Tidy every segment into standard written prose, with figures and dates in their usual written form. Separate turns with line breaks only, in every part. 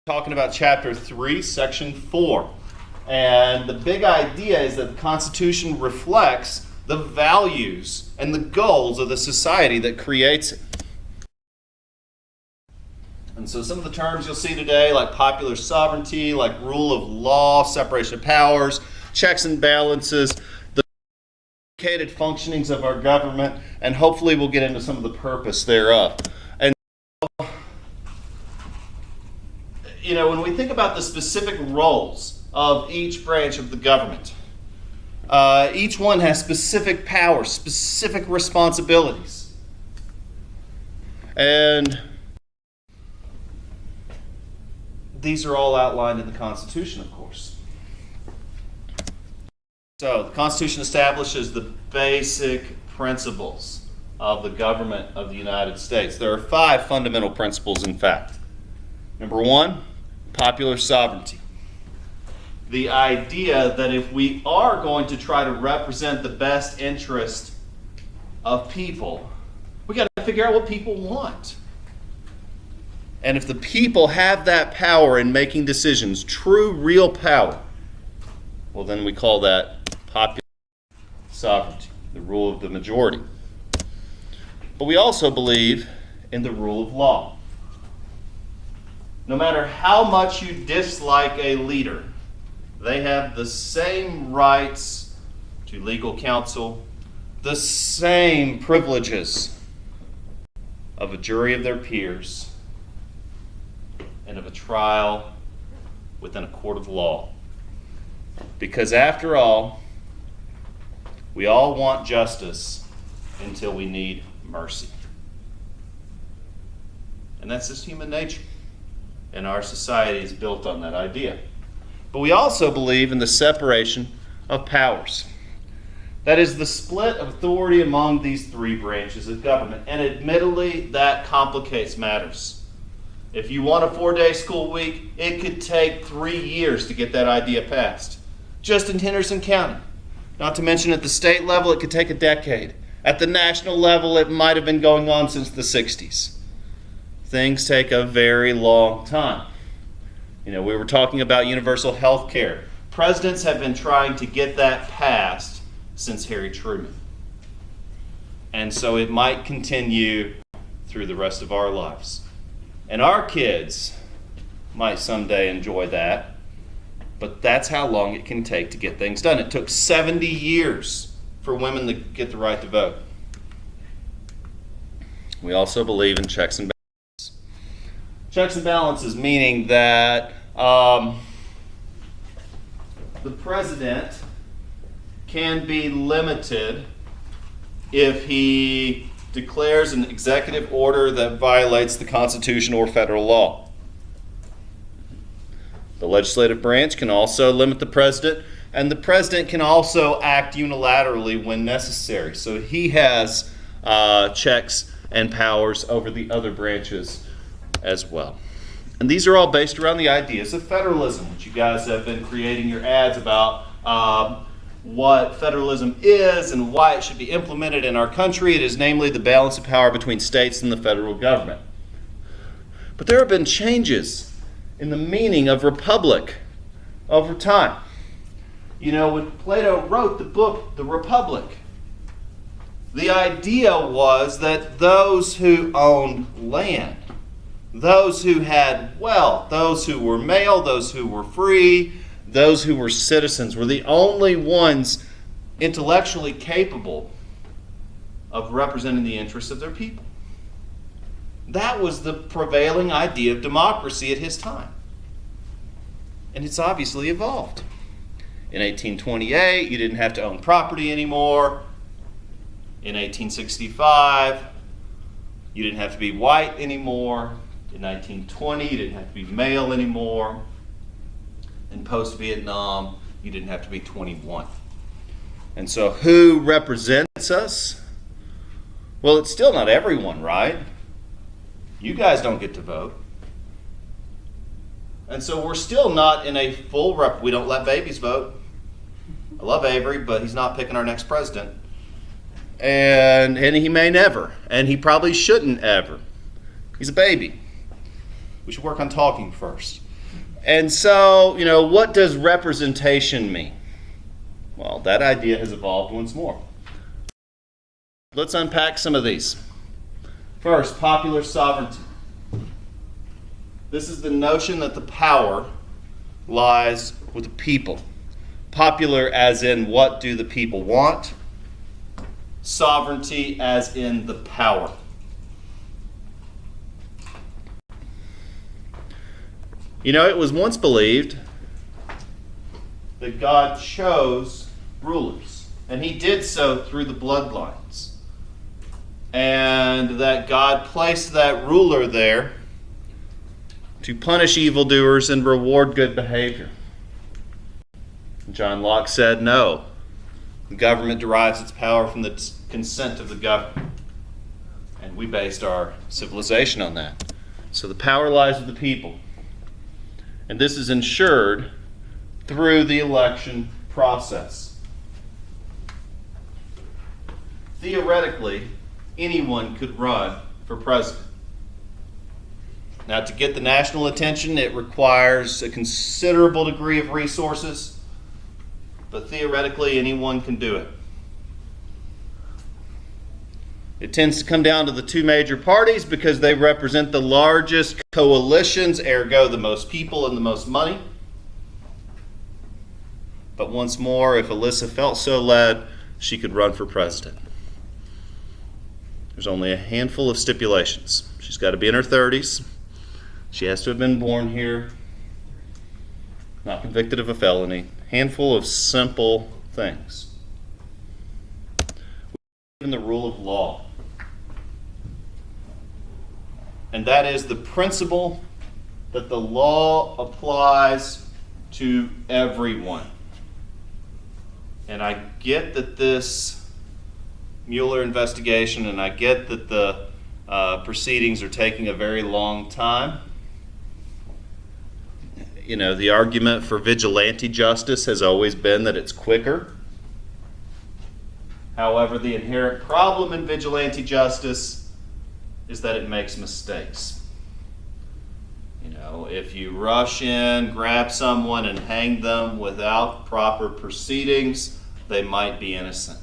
Talking about chapter 3, section 4. And the big idea is that the Constitution reflects the values and the goals of the society that creates it. And so some of the terms you'll see today, like popular sovereignty, like rule of law, separation of powers, checks and balances, the complicated functionings of our government, and hopefully we'll get into some of the purpose thereof. And when we think about the specific roles of each branch of the government, each one has specific powers, specific responsibilities. And these are all outlined in the Constitution, of course. So the Constitution establishes the basic principles of the government of the United States. There are 5 fundamental principles, in fact. Number 1, popular sovereignty. The idea that if we are going to try to represent the best interest of people, we got to figure out what people want. And if the people have that power in making decisions, true, real power, well, then we call that popular sovereignty, the rule of the majority. But we also believe in the rule of law. No matter how much you dislike a leader, they have the same rights to legal counsel, the same privileges of a jury of their peers, and of a trial within a court of law. Because after all, we all want justice until we need mercy. And that's just human nature. And our society is built on that idea. But we also believe in the separation of powers. That is the split of authority among these 3 branches of government. And admittedly, that complicates matters. If you want a 4-day school week, it could take 3 years to get that idea passed. Just in Henderson County. Not to mention at the state level, it could take a decade. At the national level, it might have been going on since the 60s. Things take a very long time. We were talking about universal health care. Presidents have been trying to get that passed since Harry Truman. And so it might continue through the rest of our lives. And our kids might someday enjoy that, but that's how long it can take to get things done. It took 70 years for women to get the right to vote. We also believe in checks and balances. Checks and balances meaning that the president can be limited if he declares an executive order that violates the Constitution or federal law. The legislative branch can also limit the president, and the president can also act unilaterally when necessary. So he has checks and powers over the other branches as well. And these are all based around the ideas of federalism, which you guys have been creating your ads about what federalism is and why it should be implemented in our country. It is namely the balance of power between states and the federal government. But there have been changes in the meaning of republic over time. When Plato wrote the book, The Republic, the idea was that those who owned land, those who had wealth, those who were male, those who were free, those who were citizens were the only ones intellectually capable of representing the interests of their people. That was the prevailing idea of democracy at his time. And it's obviously evolved. In 1828, you didn't have to own property anymore. In 1865, you didn't have to be white anymore. In 1920, you didn't have to be male anymore. In post-Vietnam, you didn't have to be 21. And so who represents us? Well, it's still not everyone, right? You guys don't get to vote. And so we're still not in a full we don't let babies vote. I love Avery, but he's not picking our next president. And he may never. And he probably shouldn't ever. He's a baby. We should work on talking first. And so, what does representation mean? Well, that idea has evolved once more. Let's unpack some of these. First, popular sovereignty. This is the notion that the power lies with the people. Popular as in what do the people want? Sovereignty as in the power. It was once believed that God chose rulers, and he did so through the bloodlines, and that God placed that ruler there to punish evildoers and reward good behavior. John Locke said, no, the government derives its power from the consent of the governed, and we based our civilization on that. So the power lies with the people. And this is ensured through the election process. Theoretically, anyone could run for president. Now, to get the national attention, it requires a considerable degree of resources, but theoretically, anyone can do it. It tends to come down to the two major parties because they represent the largest coalitions, ergo the most people and the most money. But once more, if Alyssa felt so led, she could run for president. There's only a handful of stipulations. She's got to be in her 30s. She has to have been born here, not convicted of a felony. Handful of simple things. We live in the rule of law. And that is the principle that the law applies to everyone. And I get that this Mueller investigation, and I get that the proceedings are taking a very long time. The argument for vigilante justice has always been that it's quicker. However, the inherent problem in vigilante justice is that it makes mistakes. If you rush in, grab someone, and hang them without proper proceedings, they might be innocent.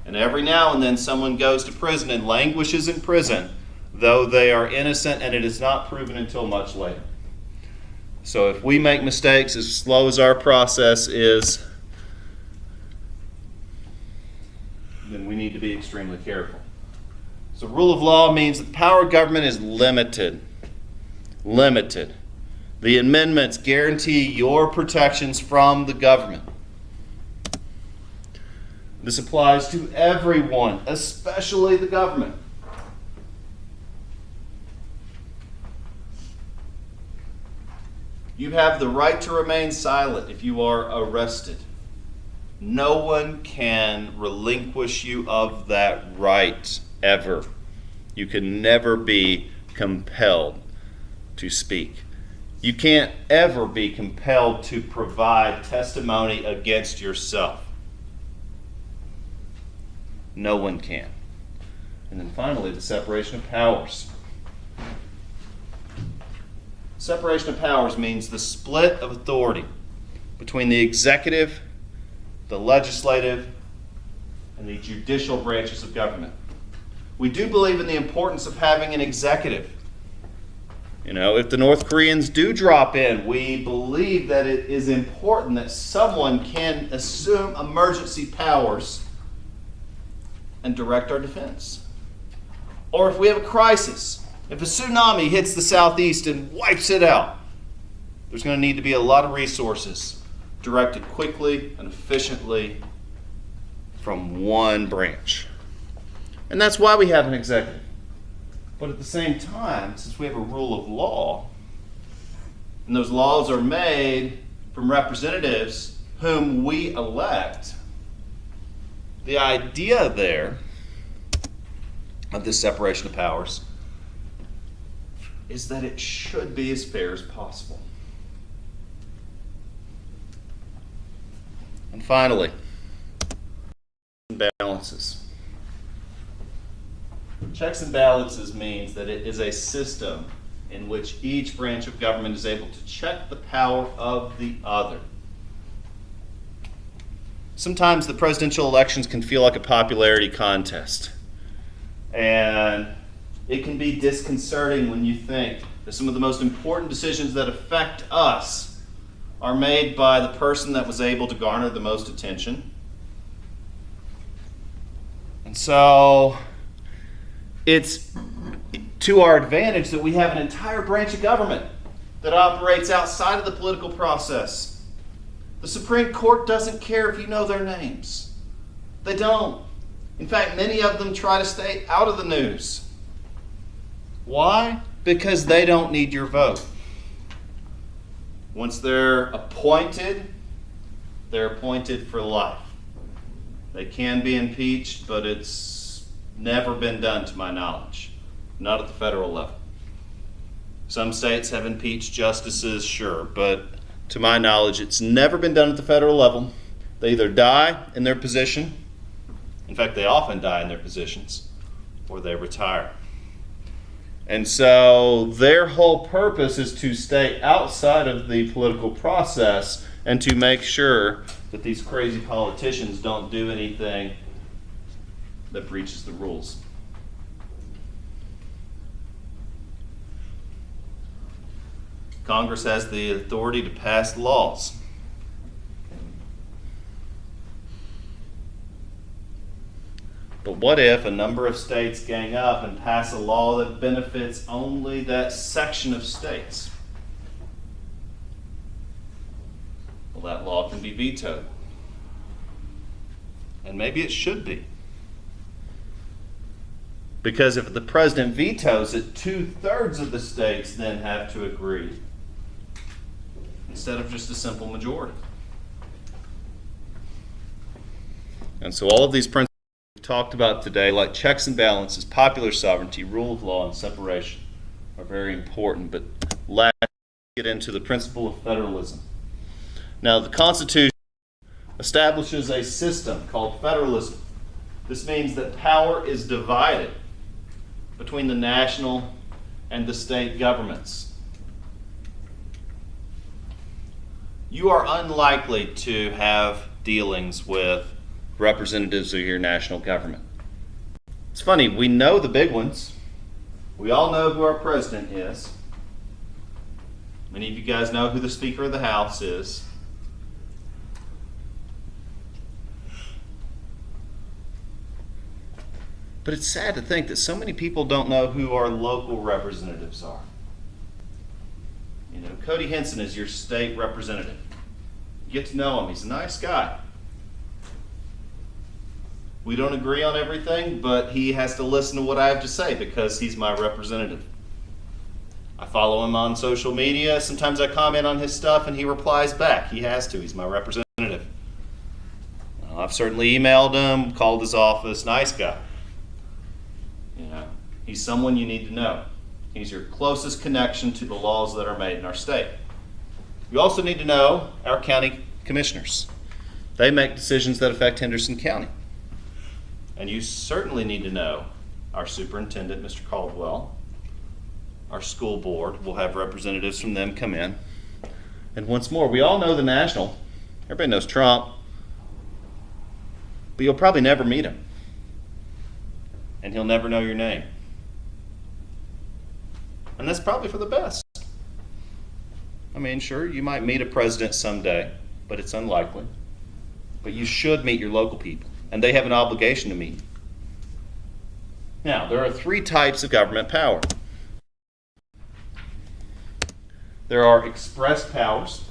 And every now and then someone goes to prison and languishes in prison, though they are innocent, and it is not proven until much later. So if we make mistakes as slow as our process is, then we need to be extremely careful. So rule of law means that the power of government is limited. Limited. The amendments guarantee your protections from the government. This applies to everyone, especially the government. You have the right to remain silent if you are arrested. No one can relinquish you of that right, ever. You can never be compelled to speak. You can't ever be compelled to provide testimony against yourself. No one can. And then finally, the separation of powers. Separation of powers means the split of authority between the executive, the legislative, and the judicial branches of government. We do believe in the importance of having an executive. If the North Koreans do drop in, we believe that it is important that someone can assume emergency powers and direct our defense. Or if we have a crisis, if a tsunami hits the southeast and wipes it out, there's going to need to be a lot of resources directed quickly and efficiently from one branch. And that's why we have an executive. But at the same time, since we have a rule of law, and those laws are made from representatives whom we elect, the idea there of this separation of powers is that it should be as fair as possible. And finally, balances. Checks and balances means that it is a system in which each branch of government is able to check the power of the other. Sometimes the presidential elections can feel like a popularity contest. And it can be disconcerting when you think that some of the most important decisions that affect us are made by the person that was able to garner the most attention. And so it's to our advantage that we have an entire branch of government that operates outside of the political process. The Supreme Court doesn't care if you know their names. They don't. In fact, many of them try to stay out of the news. Why? Because they don't need your vote. Once they're appointed for life. They can be impeached, but it's never been done to my knowledge. Not at the federal level. Some states have impeached justices, sure, but to my knowledge, it's never been done at the federal level. They either die in their position, in fact, they often die in their positions, or they retire. And so their whole purpose is to stay outside of the political process and to make sure that these crazy politicians don't do anything that breaches the rules. Congress has the authority to pass laws. But what if a number of states gang up and pass a law that benefits only that section of states? Well, that law can be vetoed. And maybe it should be. Because if the president vetoes it, 2/3 of the states then have to agree, instead of just a simple majority. And so all of these principles we've talked about today, like checks and balances, popular sovereignty, rule of law, and separation, are very important. But last, get into the principle of federalism. Now, the Constitution establishes a system called federalism. This means that power is divided between the national and the state governments. You are unlikely to have dealings with representatives of your national government. It's funny, we know the big ones. We all know who our president is. Many of you guys know who the Speaker of the House is. But it's sad to think that so many people don't know who our local representatives are. You know, Cody Henson is your state representative. You get to know him. He's a nice guy. We don't agree on everything, but he has to listen to what I have to say because he's my representative. I follow him on social media. Sometimes I comment on his stuff and he replies back. He has to. He's my representative. I've certainly emailed him, called his office. Nice guy. You know, he's someone you need to know. He's your closest connection to the laws that are made in our state. You also need to know our county commissioners. They make decisions that affect Henderson County. And you certainly need to know our superintendent, Mr. Caldwell. Our school board will have representatives from them come in. And once more, we all know the national. Everybody knows Trump. But you'll probably never meet him. And he'll never know your name. And that's probably for the best. I mean, sure, you might meet a president someday, but it's unlikely. But you should meet your local people, and they have an obligation to meet. Now, there are 3 types of government power. There are express powers.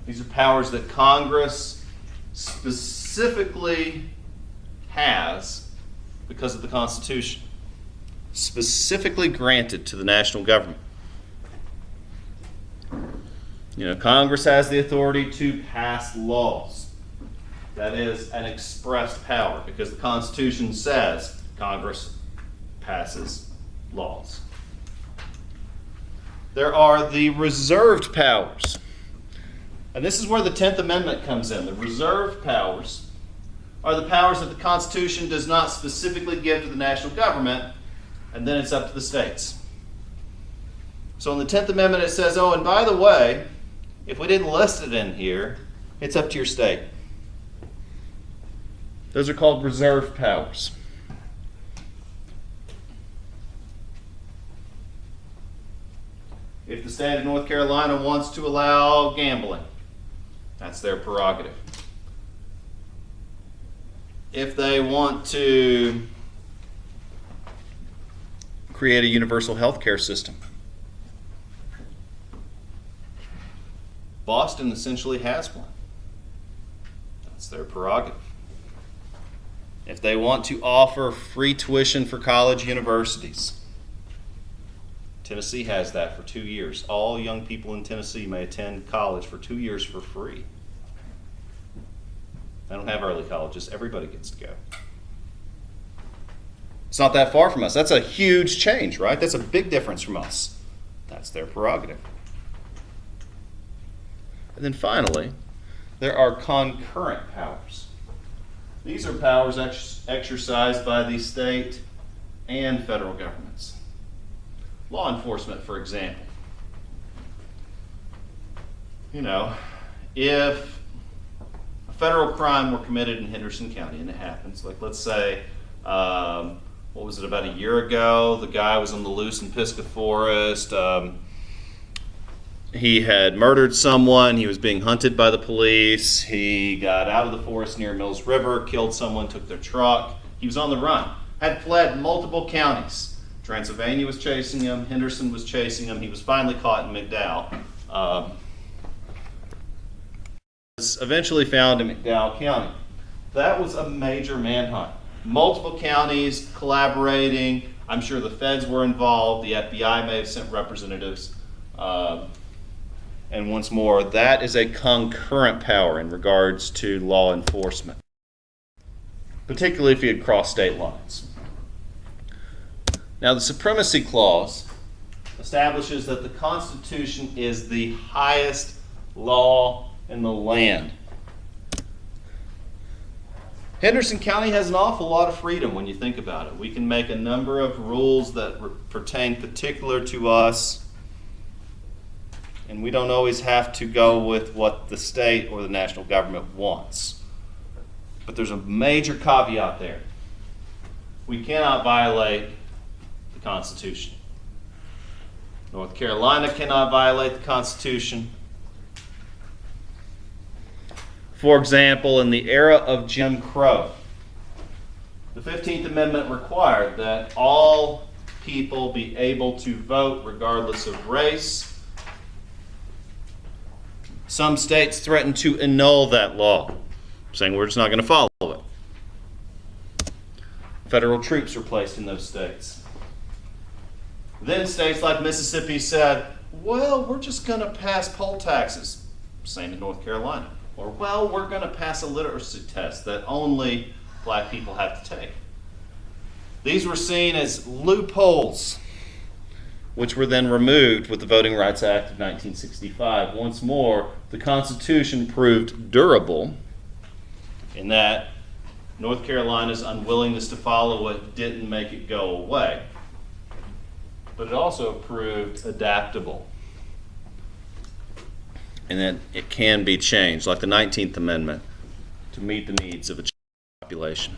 These are powers that Congress specifically has because of the Constitution, specifically granted to the national government. You know, Congress has the authority to pass laws. That is an expressed power because the Constitution says Congress passes laws. There are the reserved powers. And this is where the 10th Amendment comes in. The reserved powers are the powers that the Constitution does not specifically give to the national government, and then it's up to the states. So in the 10th Amendment it says, oh, and by the way, if we didn't list it in here, it's up to your state. Those are called reserved powers. If the state of North Carolina wants to allow gambling, that's their prerogative. If they want to create a universal health care system, Boston essentially has one. That's their prerogative. If they want to offer free tuition for college universities, Tennessee has that for 2 years. All young people in Tennessee may attend college for 2 years for free. They don't have early colleges. Everybody gets to go. It's not that far from us. That's a huge change, right? That's a big difference from us. That's their prerogative. And then finally, there are concurrent powers. These are powers exercised by the state and federal governments. Law enforcement, for example. If a federal crime were committed in Henderson County, and it happens, like let's say, what was it, about a year ago, the guy was on the loose in Pisgah Forest. He had murdered someone. He was being hunted by the police. He got out of the forest near Mills River, killed someone, took their truck. He was on the run, had fled multiple counties. Transylvania was chasing him. Henderson was chasing him. He was finally caught in McDowell. Was eventually found in McDowell County. That was a major manhunt. Multiple counties collaborating. I'm sure the feds were involved. The FBI may have sent representatives. And once more, that is a concurrent power in regards to law enforcement, particularly if you had crossed state lines. Now, the Supremacy Clause establishes that the Constitution is the highest law in the land. Henderson County has an awful lot of freedom when you think about it. We can make a number of rules that pertain particular to us, and we don't always have to go with what the state or the national government wants. But there's a major caveat there. We cannot violate the Constitution. North Carolina cannot violate the Constitution. For example, in the era of Jim Crow, the 15th Amendment required that all people be able to vote regardless of race. Some states threatened to annul that law, saying we're just not going to follow it. Federal troops were placed in those states. Then states like Mississippi said, well, we're just going to pass poll taxes. Same in North Carolina. Or, well, we're going to pass a literacy test that only black people have to take. These were seen as loopholes, which were then removed with the Voting Rights Act of 1965. Once more, the Constitution proved durable in that North Carolina's unwillingness to follow it didn't make it go away. But it also proved adaptable, and that it can be changed, like the 19th Amendment, to meet the needs of a population.